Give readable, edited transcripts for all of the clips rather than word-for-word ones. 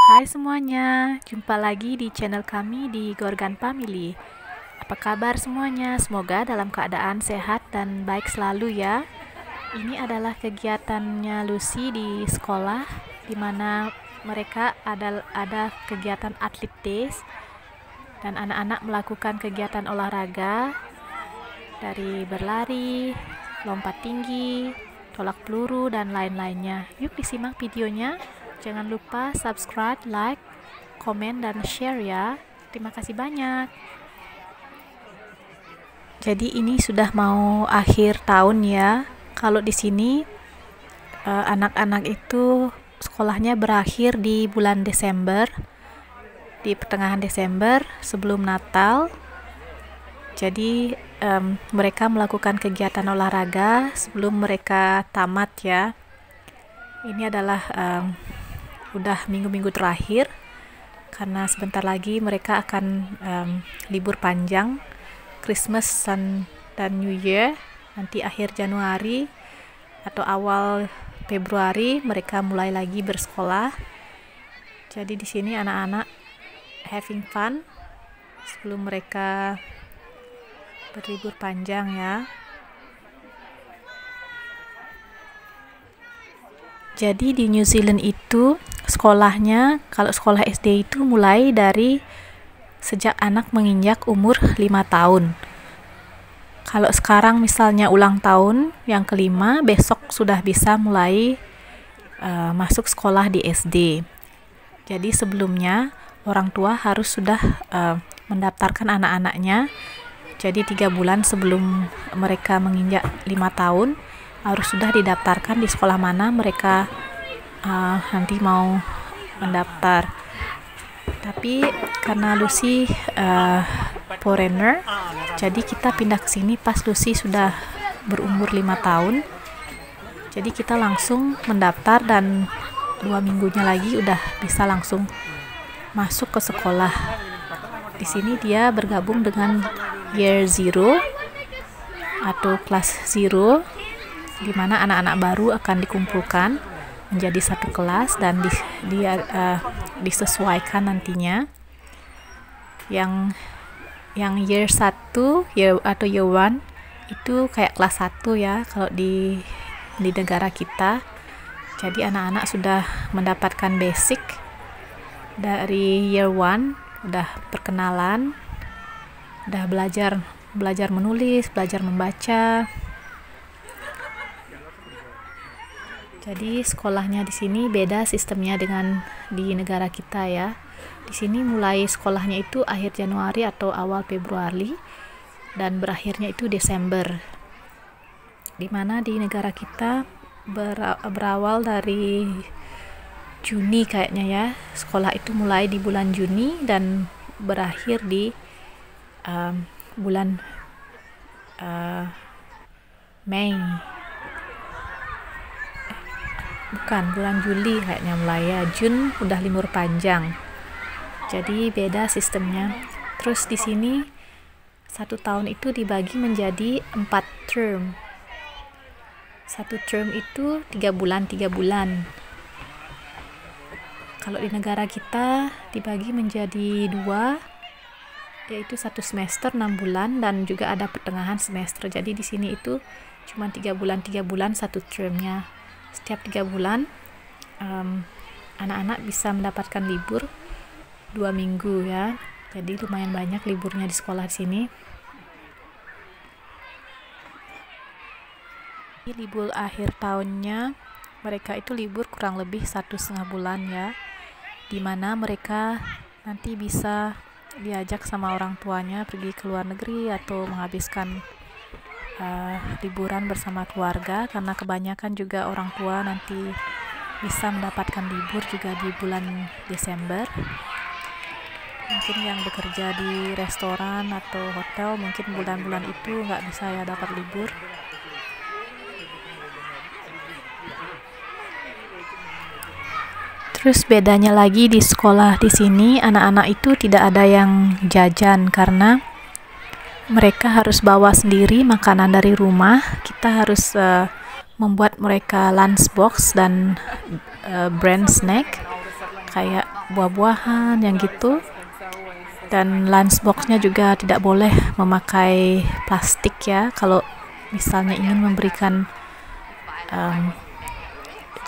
Hai semuanya, jumpa lagi di channel kami di Gorgan Family. Apa kabar semuanya? Semoga dalam keadaan sehat dan baik selalu ya. Ini adalah kegiatannya Lucy di sekolah, di mana mereka ada kegiatan atlet days dan anak-anak melakukan kegiatan olahraga dari berlari, lompat tinggi, tolak peluru, dan lain-lainnya. Yuk disimak videonya. Jangan lupa subscribe, like, komen, dan share ya. Terima kasih banyak. Jadi ini sudah mau akhir tahun ya. Kalau di sini anak-anak itu sekolahnya berakhir di bulan Desember, di pertengahan Desember sebelum Natal. Jadi mereka melakukan kegiatan olahraga sebelum mereka tamat ya. Ini adalah udah minggu-minggu terakhir karena sebentar lagi mereka akan libur panjang Christmas dan New Year. Nanti akhir Januari atau awal Februari mereka mulai lagi bersekolah. Jadi di sini anak-anak having fun sebelum mereka berlibur panjang ya. Jadi di New Zealand itu sekolahnya, kalau sekolah SD itu mulai dari sejak anak menginjak umur 5 tahun. Kalau sekarang misalnya ulang tahun yang kelima, besok sudah bisa mulai masuk sekolah di SD. Jadi sebelumnya orang tua harus sudah mendaftarkan anak-anaknya. Jadi 3 bulan sebelum mereka menginjak 5 tahun, harus sudah didaftarkan di sekolah mana mereka nanti mau mendaftar. Tapi karena Lucy foreigner, jadi kita pindah ke sini pas Lucy sudah berumur 5 tahun. Jadi kita langsung mendaftar dan 2 minggunya lagi udah bisa langsung masuk ke sekolah. Di sini dia bergabung dengan Year Zero atau kelas Zero, di mana anak-anak baru akan dikumpulkan menjadi satu kelas dan disesuaikan nantinya. Yang year 1 atau year 1 itu kayak kelas 1 ya kalau di negara kita. Jadi anak-anak sudah mendapatkan basic dari year 1, udah perkenalan, udah belajar menulis, belajar membaca. Jadi sekolahnya di sini beda sistemnya dengan di negara kita ya. Di sini mulai sekolahnya itu akhir Januari atau awal Februari dan berakhirnya itu Desember. Dimana di negara kita berawal dari Juni kayaknya ya. Sekolah itu mulai di bulan Juni dan berakhir di bulan Mei. Bukan, bulan Juli kayaknya mulai ya. Jun udah libur panjang. Jadi beda sistemnya. Terus di sini 1 tahun itu dibagi menjadi 4 term. 1 term itu 3 bulan. Kalau di negara kita dibagi menjadi 2, yaitu 1 semester 6 bulan dan juga ada pertengahan semester. Jadi di sini itu cuma 3 bulan 1 termnya. Setiap 3 bulan anak-anak bisa mendapatkan libur 2 minggu ya. Jadi lumayan banyak liburnya di sekolah di sini. Libur akhir tahunnya mereka itu libur kurang lebih 1,5 bulan ya, dimana mereka nanti bisa diajak sama orang tuanya pergi ke luar negeri atau menghabiskan liburan bersama keluarga, karena kebanyakan juga orang tua nanti bisa mendapatkan libur juga di bulan Desember. Mungkin yang bekerja di restoran atau hotel mungkin bulan-bulan itu nggak bisa ya dapat libur. Terus bedanya lagi di sekolah di sini anak-anak itu tidak ada yang jajan karena mereka harus bawa sendiri makanan dari rumah. Kita harus membuat mereka lunchbox dan brand snack kayak buah-buahan yang gitu. Dan lunchboxnya juga tidak boleh memakai plastik ya, kalau misalnya ingin memberikan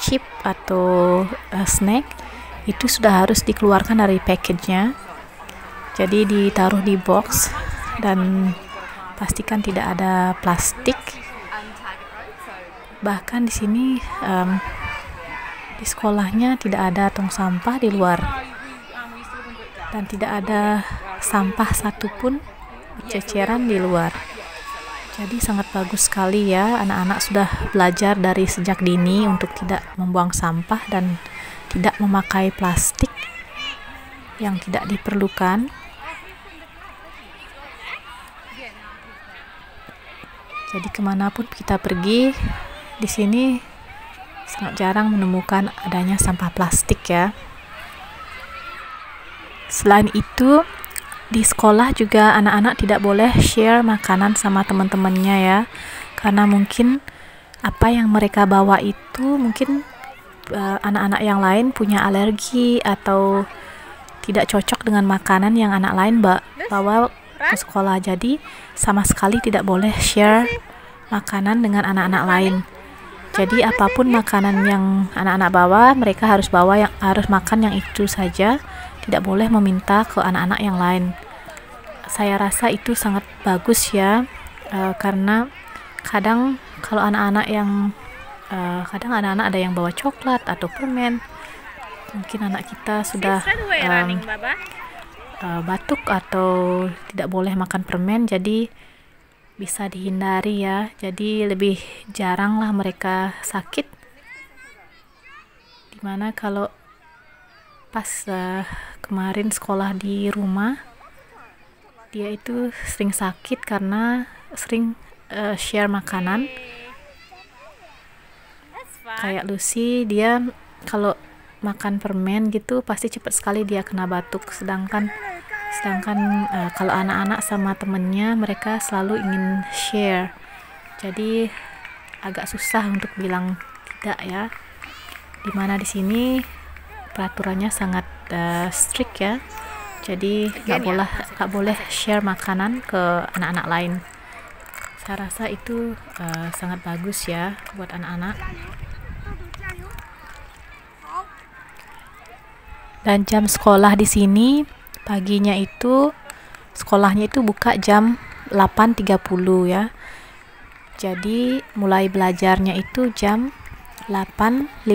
chip atau snack, itu sudah harus dikeluarkan dari package-nya, jadi ditaruh di box dan pastikan tidak ada plastik. Bahkan di sini di sekolahnya tidak ada tong sampah di luar, dan tidak ada sampah satupun ceceran di luar. Jadi sangat bagus sekali ya, anak-anak sudah belajar dari sejak dini untuk tidak membuang sampah dan tidak memakai plastik yang tidak diperlukan. Jadi kemanapun kita pergi, di sini sangat jarang menemukan adanya sampah plastik ya. Selain itu, di sekolah juga anak-anak tidak boleh share makanan sama teman-temannya ya, karena mungkin apa yang mereka bawa itu mungkin anak-anak yang lain punya alergi atau tidak cocok dengan makanan yang anak lain bawa ke sekolah. Jadi sama sekali tidak boleh share makanan dengan anak-anak lain. Jadi apapun makanan yang anak-anak bawa, mereka harus makan yang itu saja. Tidak boleh meminta ke anak-anak yang lain. Saya rasa itu sangat bagus ya, karena kadang kalau anak-anak ada yang bawa coklat atau permen, mungkin anak kita sudah batuk atau tidak boleh makan permen, jadi bisa dihindari ya. Jadi lebih jarang lah mereka sakit. Dimana kalau pas kemarin sekolah di rumah, dia itu sering sakit karena sering share makanan. Kayak Lucy, dia kalau makan permen gitu pasti cepat sekali dia kena batuk. Sedangkan kalau anak-anak sama temennya, mereka selalu ingin share. Jadi agak susah untuk bilang tidak ya. Dimana di sini peraturannya sangat strict ya, jadi nggak boleh share makanan ke anak-anak lain. Saya rasa itu sangat bagus ya buat anak-anak. Dan jam sekolah di sini paginya itu sekolahnya itu buka jam 8.30 ya, jadi mulai belajarnya itu jam 8.55.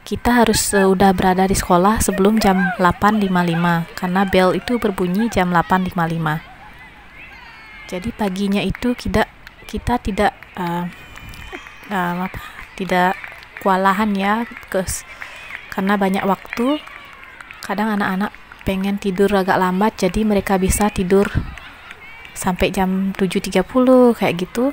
Kita harus sudah berada di sekolah sebelum jam 8.55 karena bel itu berbunyi jam 8.55. Jadi paginya itu kita tidak kewalahan ya, karena banyak waktu. Kadang anak-anak pengen tidur agak lambat, jadi mereka bisa tidur sampai jam 7.30 kayak gitu.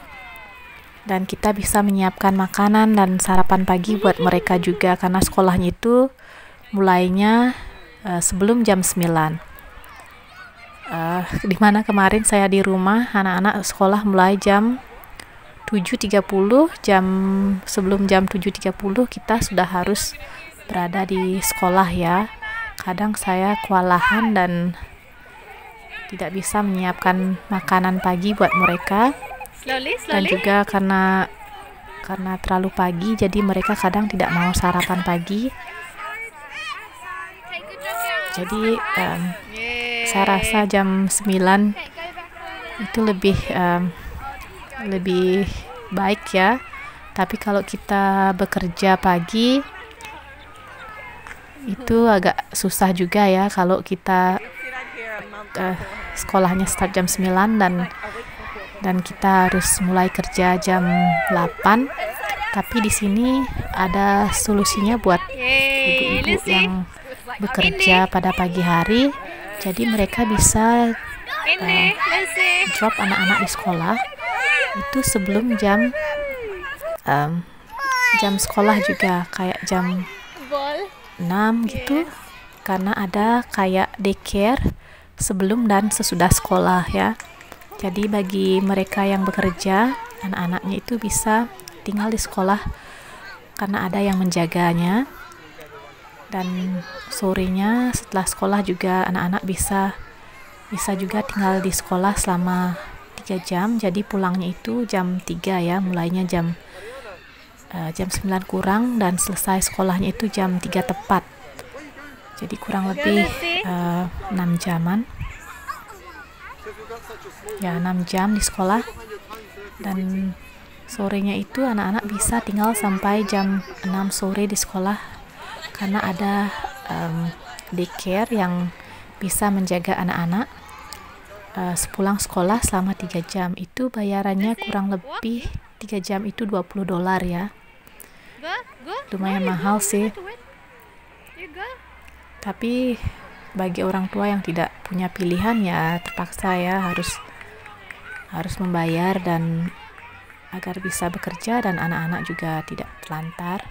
Dan kita bisa menyiapkan makanan dan sarapan pagi buat mereka juga, karena sekolahnya itu mulainya sebelum jam 9. Dimana kemarin saya di rumah, anak-anak sekolah mulai jam 7.30, sebelum jam 7.30 kita sudah harus berada di sekolah ya. Kadang saya kewalahan dan tidak bisa menyiapkan makanan pagi buat mereka. Dan juga karena terlalu pagi, jadi mereka kadang tidak mau sarapan pagi. Jadi saya rasa jam 9 itu lebih baik ya. Tapi kalau kita bekerja pagi itu agak susah juga ya, kalau kita sekolahnya start jam 9 dan kita harus mulai kerja jam 8. Tapi di sini ada solusinya buat ibu-ibu yang bekerja pada pagi hari. Jadi mereka bisa drop anak-anak di sekolah itu sebelum jam sekolah juga, kayak jam 6 gitu, karena ada kayak daycare sebelum dan sesudah sekolah ya. Jadi bagi mereka yang bekerja, anak-anaknya itu bisa tinggal di sekolah karena ada yang menjaganya. Dan sorenya setelah sekolah juga anak-anak bisa juga tinggal di sekolah selama 3 jam. Jadi pulangnya itu jam 3 ya, mulainya jam 9 kurang dan selesai sekolahnya itu jam 3 tepat. Jadi kurang lebih 6 jaman. Ya, 6 jam di sekolah. Dan sorenya itu anak-anak bisa tinggal sampai jam 6 sore di sekolah karena ada daycare yang bisa menjaga anak-anak sepulang sekolah selama 3 jam. Itu bayarannya kurang lebih 3 jam itu $20 ya. Lumayan mahal sih. Tapi bagi orang tua yang tidak punya pilihan ya terpaksa ya harus membayar dan agar bisa bekerja dan anak-anak juga tidak terlantar.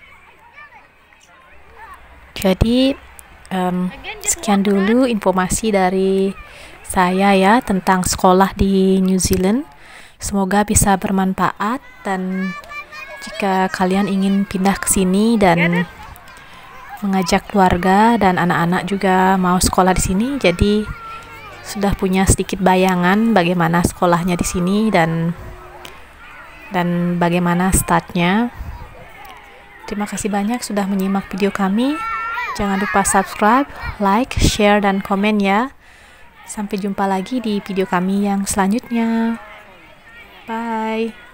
Jadi sekian dulu informasi dari saya ya tentang sekolah di New Zealand. Semoga bisa bermanfaat, dan jika kalian ingin pindah ke sini dan mengajak keluarga dan anak-anak juga mau sekolah di sini, jadi sudah punya sedikit bayangan bagaimana sekolahnya di sini dan bagaimana startnya. Terima kasih banyak sudah menyimak video kami. Jangan lupa subscribe, like, share, dan komen ya. Sampai jumpa lagi di video kami yang selanjutnya. Bye.